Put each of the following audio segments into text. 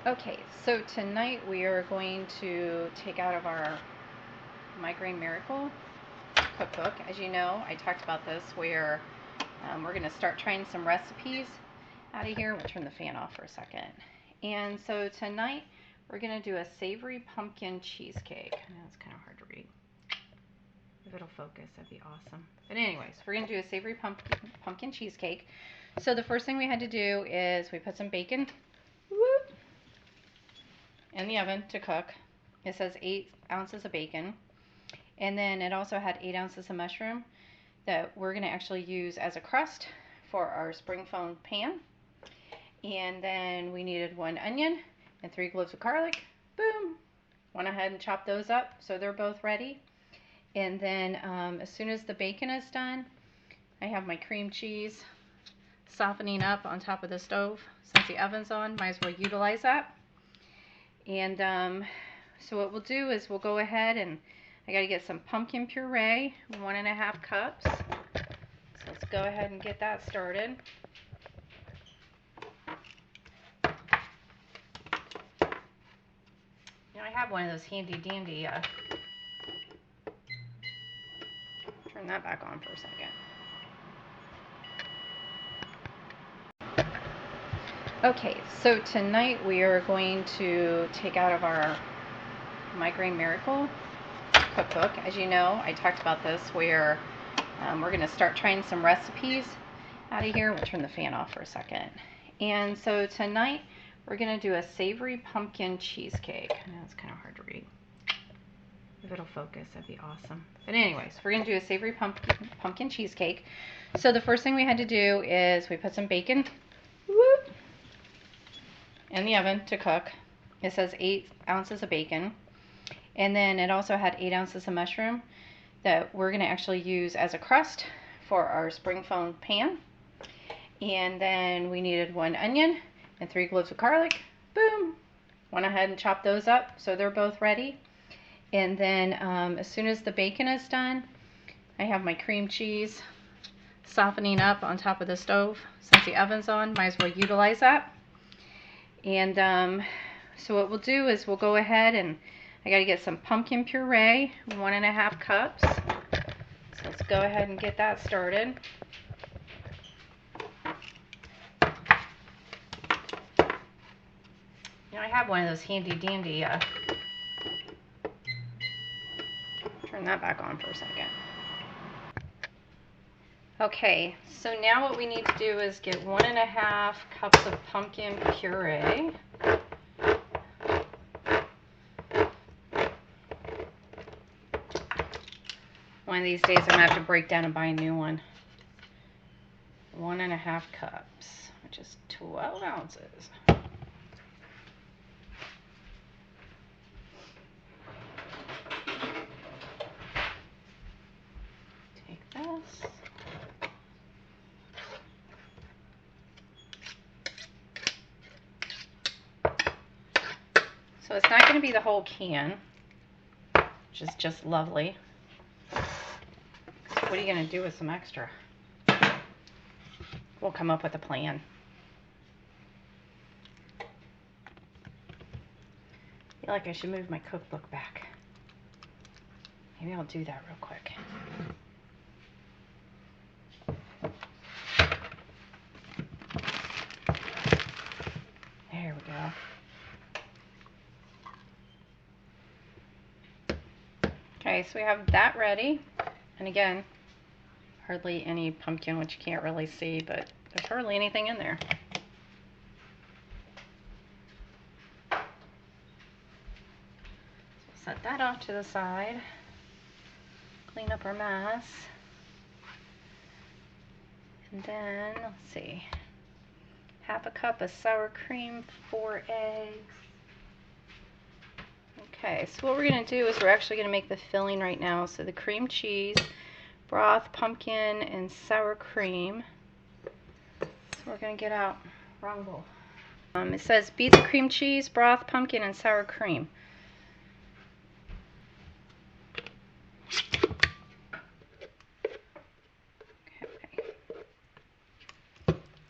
Okay, so tonight we are going to take out of our Migraine Miracle cookbook. As you know, I talked about this where we're going to start trying some recipes out of here. We'll turn the fan off for a second. And so tonight we're going to do a Savory Pumpkin Cheesecake. I know it's kind of hard to read. If it'll focus, that'd be awesome. But anyways, we're going to do a Savory Pumpkin Cheesecake. So the first thing we had to do is we put some bacon in the oven to cook. It says 8 ounces of bacon. And then it also had 8 ounces of mushroom that we're going to actually use as a crust for our spring foam pan. And then we needed 1 onion and 3 cloves of garlic. Boom! Went ahead and chopped those up so they're both ready. And then as soon as the bacon is done, I have my cream cheese softening up on top of the stove. Since the oven's on, might as well utilize that. And so what we'll do is we'll go ahead and I got to get some pumpkin puree, 1.5 cups. So let's go ahead and get that started. I have one of those handy dandy, turn that back on for a second. Okay, so tonight we are going to take out of our Migraine Miracle cookbook. As you know, I talked about this where we're going to start trying some recipes out of here. We'll turn the fan off for a second. And so tonight we're going to do a Savory Pumpkin Cheesecake. I know it's kind of hard to read. If it'll focus, that'd be awesome. But anyways, we're going to do a Savory Pumpkin Cheesecake. So the first thing we had to do is we put some bacon in the oven to cook. It says 8 ounces of bacon. And then it also had 8 ounces of mushroom that we're going to actually use as a crust for our spring foam pan. And then we needed 1 onion and 3 cloves of garlic. Boom! Went ahead and chopped those up so they're both ready. And then as soon as the bacon is done, I have my cream cheese softening up on top of the stove. Since the oven's on, might as well utilize that. And so what we'll do is we'll go ahead and I got to get some pumpkin puree, 1.5 cups. So let's go ahead and get that started. I have one of those handy dandy, turn that back on for a second. Okay, so now what we need to do is get 1.5 cups of pumpkin puree. One of these days I'm going to have to break down and buy a new one. 1.5 cups, which is 12 ounces. Take this. So it's not going to be the whole can, which is just lovely. What are you going to do with some extra? We'll come up with a plan. I feel like I should move my cookbook back. Maybe I'll do that real quick. There we go. Okay, so we have that ready. And again, hardly any pumpkin, which you can't really see, but there's hardly anything in there. So set that off to the side. Clean up our mess. And then, let's see, 1/2 cup of sour cream, 4 eggs. Okay, so what we're going to do is we're actually going to make the filling right now. So the cream cheese, broth, pumpkin, and sour cream. So we're going to get out, wrong bowl. It says beat the cream cheese, broth, pumpkin, and sour cream.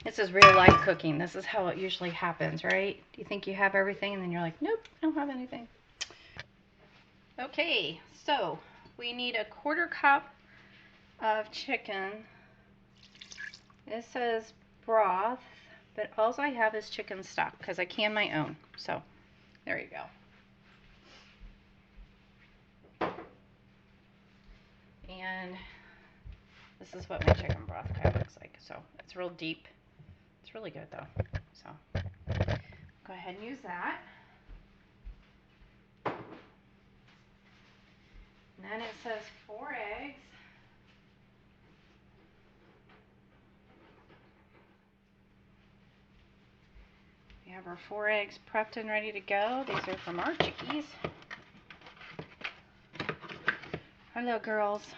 Okay. This is real life cooking. This is how it usually happens, right? You think you have everything and then you're like, nope, I don't have anything. Okay, so we need a 1/4 cup of chicken. This says broth, but all I have is chicken stock because I can my own. So there you go. And this is what my chicken broth kind of looks like. So it's real deep. It's really good though. So go ahead and use that. And then it says 4 eggs. We have our 4 eggs prepped and ready to go. These are from our chickies. Hello, girls.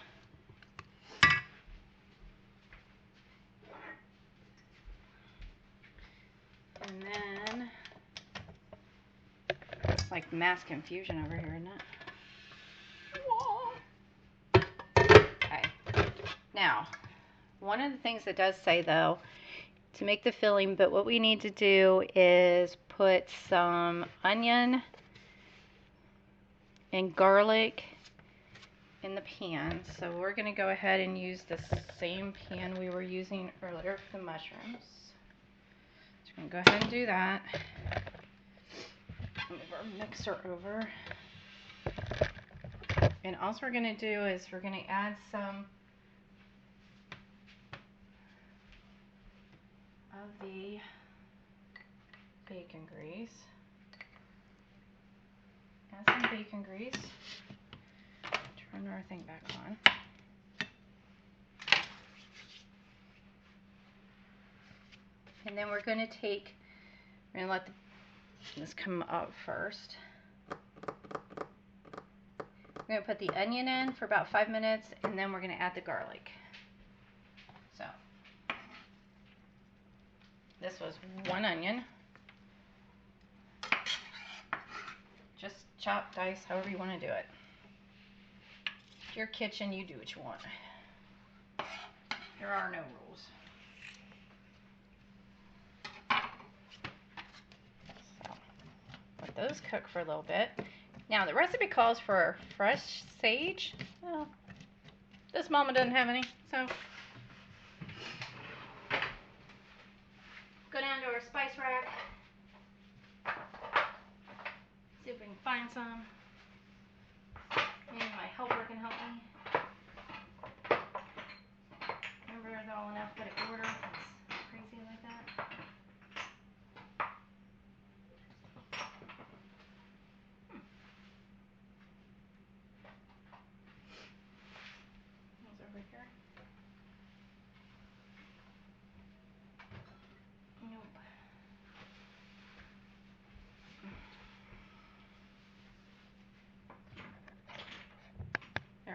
And then it's like mass confusion over here, isn't it? Okay. Now, one of the things it does say though, to make the filling, but what we need to do is put some onion and garlic in the pan. So we're going to go ahead and use the same pan we were using earlier for the mushrooms. So we're going to go ahead and do that. Move our mixer over. And all we're going to do is we're going to add some of the bacon grease. Add some bacon grease. Turn our thing back on. And then we're going to let this come up first. We're going to put the onion in for about 5 minutes, and then we're going to add the garlic. So, this was 1 onion. Just chop, dice, however you want to do it. Your kitchen, you do what you want. There are no rules. So, let those cook for a little bit. Now, the recipe calls for fresh sage. Well, this mama doesn't have any, so go down to our spice rack. See if we can find some. Maybe my helper can help me. Remember, they're all in alphabetical order. It's crazy like that. Those over here. Nope.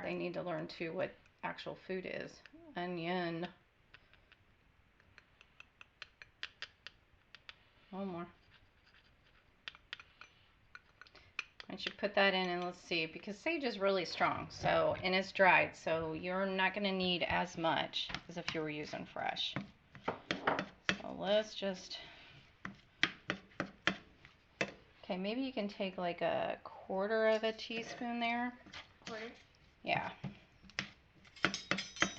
They need to learn too what actual food is. Onion. One more. I should put that in and let's see, because sage is really strong, so, and it's dried, so you're not going to need as much as if you were using fresh. So let's just, okay, maybe you can take like a 1/4 of a teaspoon there. 1/4? Yeah.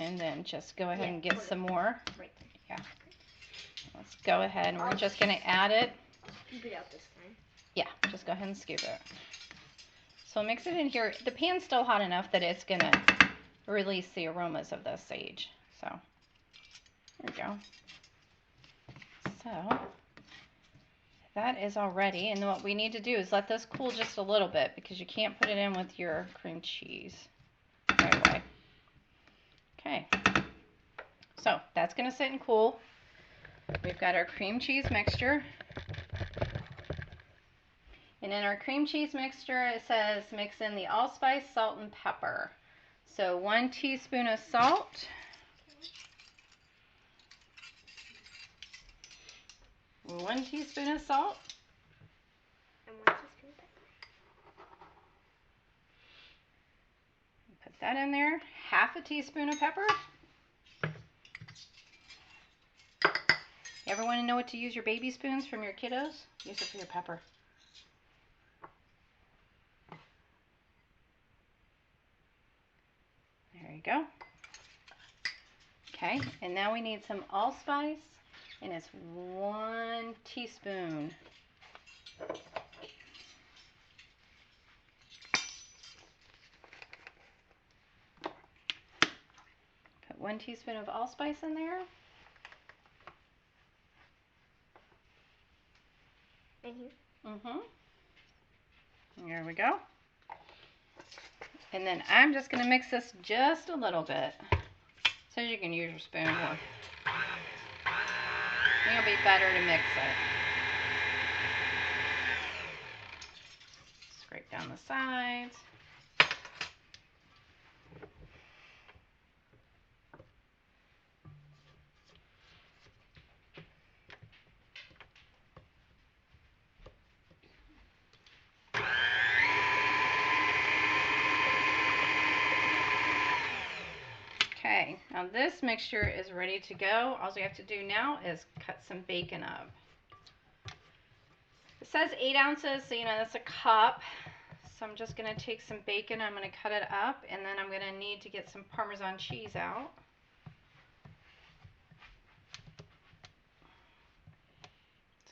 And then just go ahead and get 1/4. Some more. Right. Yeah. Let's go ahead and we're just going to add it. I'll scoop it out this time. Yeah, just go ahead and scoop it. So mix it in here. The pan's still hot enough that it's going to release the aromas of the sage. So there we go. So that is all ready. And then what we need to do is let this cool just a little bit because you can't put it in with your cream cheese right away. Okay. So that's going to sit and cool. We've got our cream cheese mixture. And in our cream cheese mixture, it says mix in the allspice, salt, and pepper. So 1 teaspoon of salt. 1 teaspoon of salt. And 1 teaspoon of pepper. Put that in there. 1/2 teaspoon of pepper. Ever want to know what to use your baby spoons from your kiddos? Use it for your pepper. There you go. Okay, and now we need some allspice, and it's 1 teaspoon. Put 1 teaspoon of allspice in there. And here? There we go. And then I'm just going to mix this just a little bit. So you can use your spoon, or it'll be better to mix it. Scrape down the sides. Okay, now this mixture is ready to go. All we have to do now is cut some bacon up. It says 8 ounces, so that's a cup. So I'm just going to take some bacon, I'm going to cut it up, and then I'm going to need to get some Parmesan cheese out.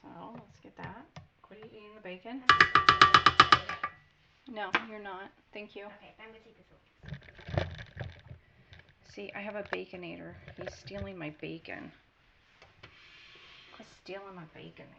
So let's get that. Quit eating the bacon. No, you're not. Thank you. Okay, I'm going to take this one. See, I have a baconator. He's stealing my bacon. Quit stealing my bacon, man.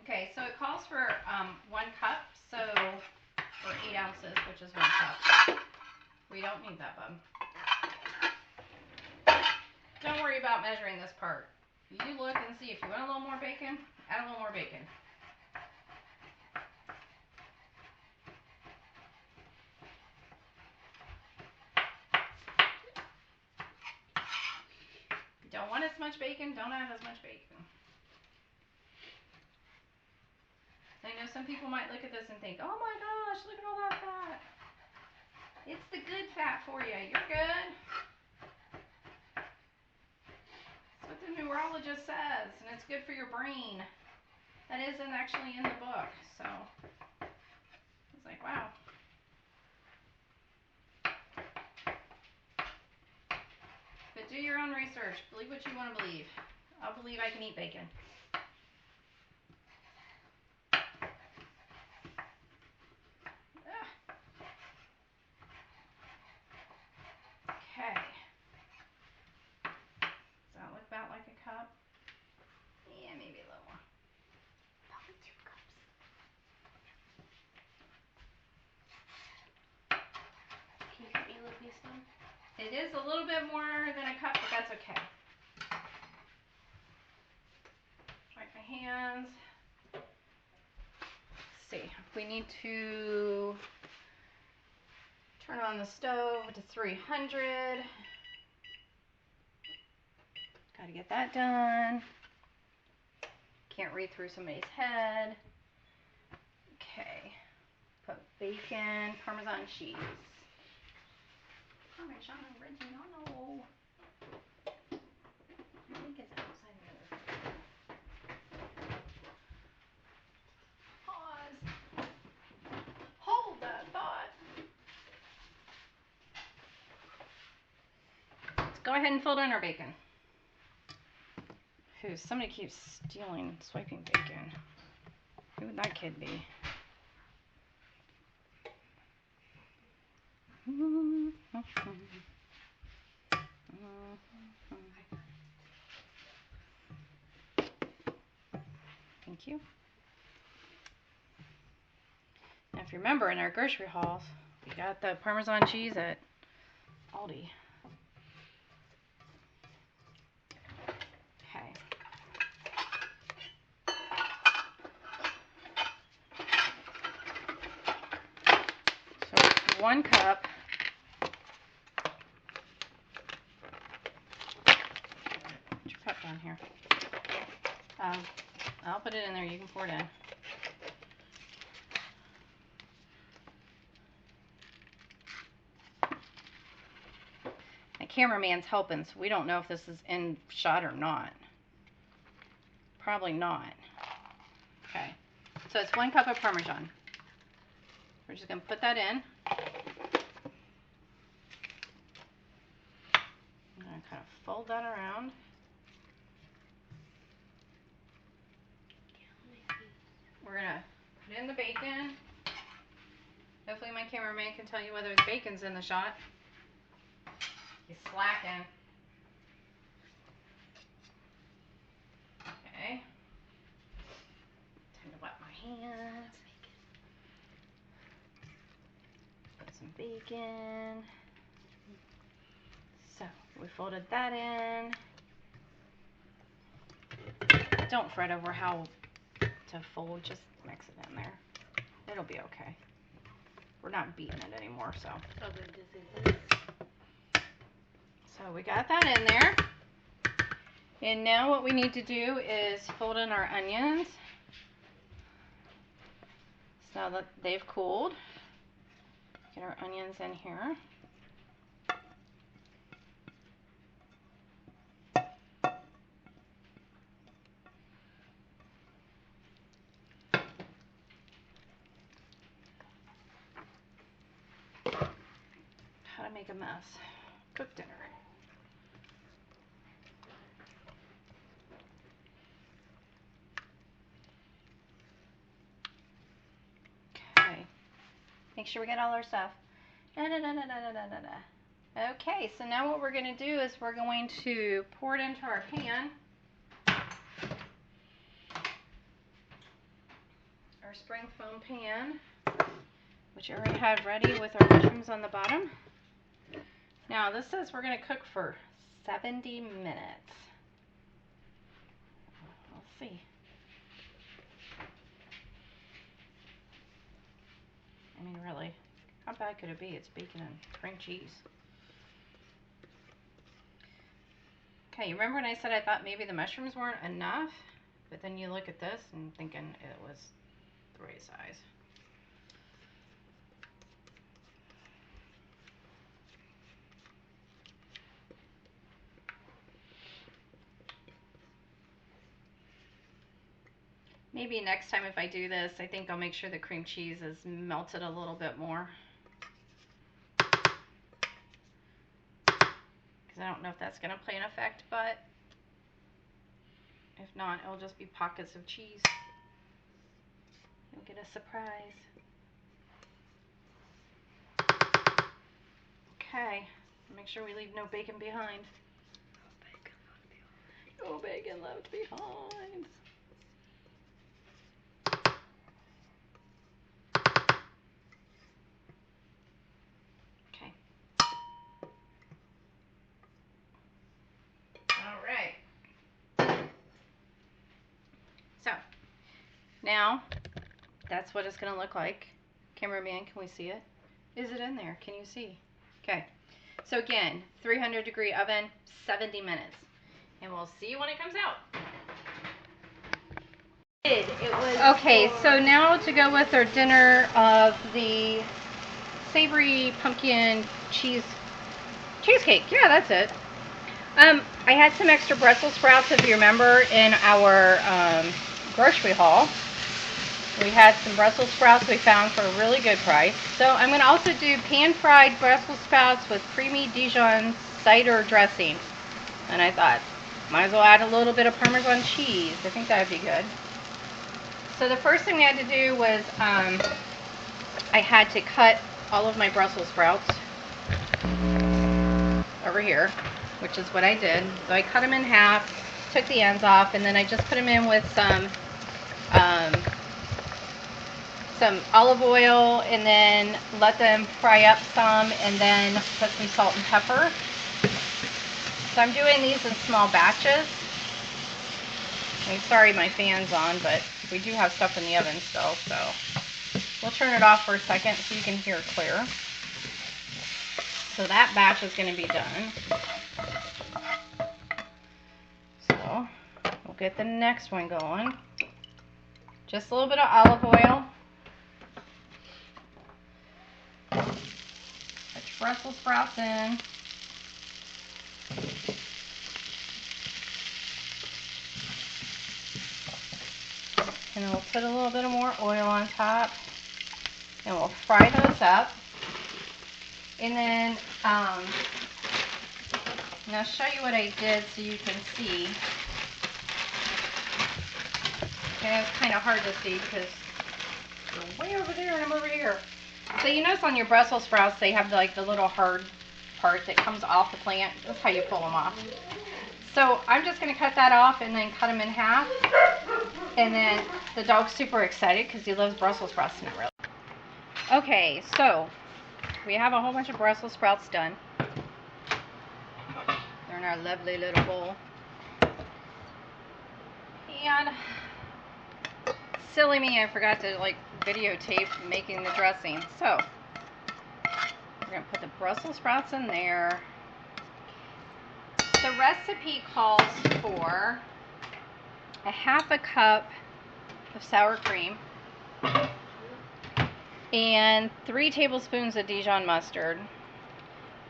Okay, so it calls for 1 cup, so, or 8 ounces, which is 1 cup. We don't need that, bub. Don't worry about measuring this part. You look and see if you want a little more bacon, add a little more bacon. If you don't want as much bacon, don't add as much bacon. I know some people might look at this and think, oh my gosh, look at all that fat. It's the good fat for you. You're good. That's what the neurologist says, and it's good for your brain. That isn't actually in the book, so I was like, wow. But do your own research. Believe what you want to believe. I'll believe I can eat bacon. Okay. Does that look about like a cup? Yeah, maybe a little more. Probably 2 cups. Can you cut me a little piece then? It is a little bit more than a cup, but that's okay. Wipe my hands. Let's see. We need to turn on the stove to 300. Got to get that done. Can't read through somebody's head. Okay. Put bacon, Parmesan cheese. Parmesan Reggiano. I think it's outside the other. Pause. Hold that thought. Let's go ahead and fold in our bacon. Who? Somebody keeps stealing, swiping bacon. Who would that kid be? Thank you. Now, if you remember, in our grocery hauls, we got the Parmesan cheese at Aldi. 1 cup. Put your cup down here. I'll put it in there. You can pour it in. My cameraman's helping, so we don't know if this is in shot or not. Probably not. Okay. So it's 1 cup of Parmesan. We're just going to put that in. I'm going to kind of fold that around. We're going to put in the bacon. Hopefully my cameraman can tell you whether the bacon's in the shot. He's slacking. Okay. Time to wet my hands. Put some bacon. So, we folded that in. Don't fret over how to fold, just mix it in there. It'll be okay. We're not beating it anymore, so. So we got that in there. And now what we need to do is fold in our onions. So now that they've cooled, get our onions in here. How to make a mess. Cook dinner. Okay. Make sure we get all our stuff. Okay, so now what we're going to do is we're going to pour it into our pan. Our spring foam pan, which I already had ready with our mushrooms on the bottom. Now this says we're going to cook for 70 minutes. Let's see. I mean, really, how bad could it be? It's bacon and cream cheese. Okay, you remember when I said I thought maybe the mushrooms weren't enough? But then you look at this and thinking it was the right size. Maybe next time if I do this, I think I'll make sure the cream cheese is melted a little bit more. Because I don't know if that's going to play an effect, but if not, it'll just be pockets of cheese. You'll get a surprise. Okay, make sure we leave no bacon behind. No bacon left behind. Okay. All right. So, now, that's what it's going to look like. Cameraman, can we see it? Is it in there? Can you see? Okay. So again, 300 degree oven, 70 minutes. And we'll see when it comes out. Okay, so now to go with our dinner of the Savory Pumpkin Cheesecake. Yeah, that's it. I had some extra Brussels sprouts, if you remember, in our grocery haul. We had some Brussels sprouts we found for a really good price. So I'm going to also do pan-fried Brussels sprouts with Creamy Dijon Cider Dressing. And I thought, might as well add a little bit of Parmesan cheese. I think that would be good. So the first thing I had to do was I had to cut all of my Brussels sprouts over here, which is what I did. So I cut them in half, took the ends off, and then I just put them in with some olive oil, and then let them fry up some, and then put some salt and pepper. So I'm doing these in small batches. I'm sorry my fan's on, but we do have stuff in the oven still, so we'll turn it off for a second so you can hear clear. So that batch is going to be done. So we'll get the next one going. Just a little bit of olive oil. Put your Brussels sprouts in. And we'll put a little bit of more oil on top. And we'll fry those up. And then, I'll show you what I did so you can see. Okay, it's kind of hard to see because you're way over there and I'm over here. So you notice on your Brussels sprouts, they have like the little hard part that comes off the plant. That's how you pull them off. So I'm just going to cut that off and then cut them in half. And then the dog's super excited because he loves Brussels sprouts. Not really. Okay, so we have a whole bunch of Brussels sprouts done. They're in our lovely little bowl. And silly me, I forgot to like videotape making the dressing. So we're going to put the Brussels sprouts in there. The recipe calls for a half a cup of sour cream and 3 tablespoons of Dijon mustard,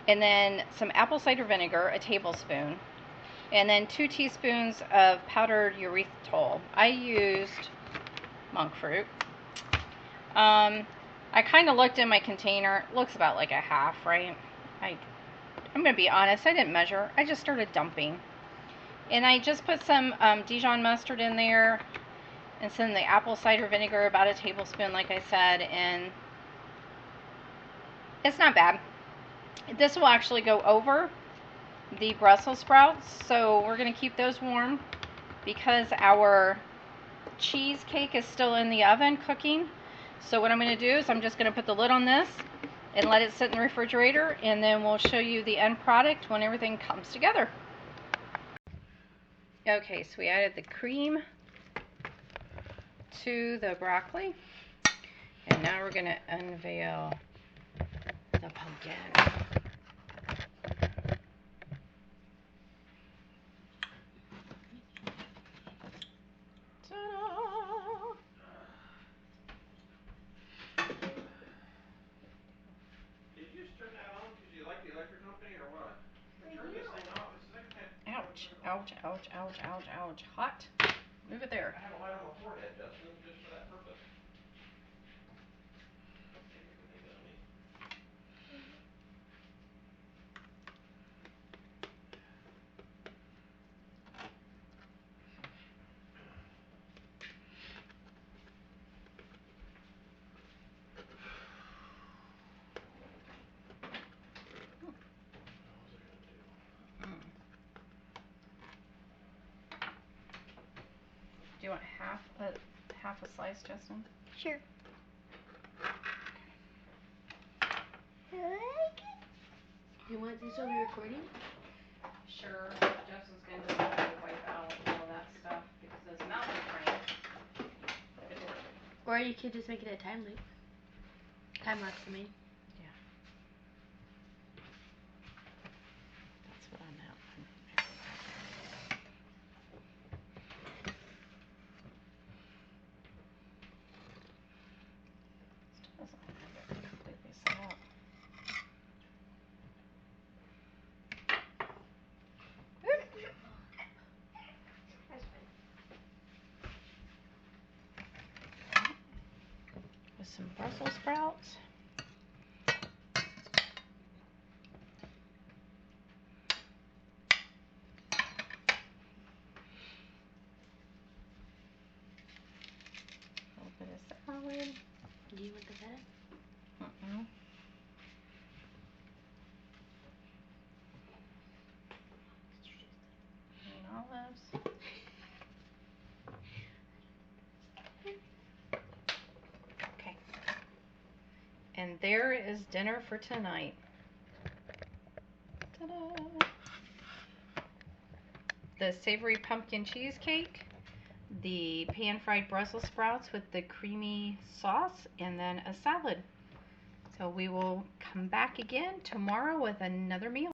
and then some apple cider vinegar, a tablespoon, and then 2 teaspoons of powdered erythritol. I used monk fruit. I kind of looked in my container. It looks about like a half, right? I'm going to be honest, I didn't measure. I just started dumping. And I just put some Dijon mustard in there, and some of the apple cider vinegar, about a tablespoon, like I said, and it's not bad. This will actually go over the Brussels sprouts, so we're going to keep those warm because our cheesecake is still in the oven cooking. So what I'm going to do is I'm just going to put the lid on this and let it sit in the refrigerator, and then we'll show you the end product when everything comes together. Okay, so we added the cream to the broccoli, and now we're going to unveil the pumpkin. Ouch, ouch, ouch, ouch, ouch, ouch. Hot. Move it there. I have a light on my forehead, Justin, just for that purpose. Don't take everything to me. Do you want half a slice, Justin? Sure. I like it. You want this over recording? Sure. Justin's going to wipe out all that stuff because his mouth is running. Or you could just make it a time loop. Time lapse, I mean. Yeah. That's what I'm at. Still doesn't have it completely set up. That's fine. With some Brussels sprouts. A little bit of salad. Do you want the feta? Mm-mm. And olives. Okay. And there is dinner for tonight. Ta-da! The Savory Pumpkin Cheesecake, the pan-fried Brussels sprouts with the creamy sauce, and then a salad. So we will come back again tomorrow with another meal.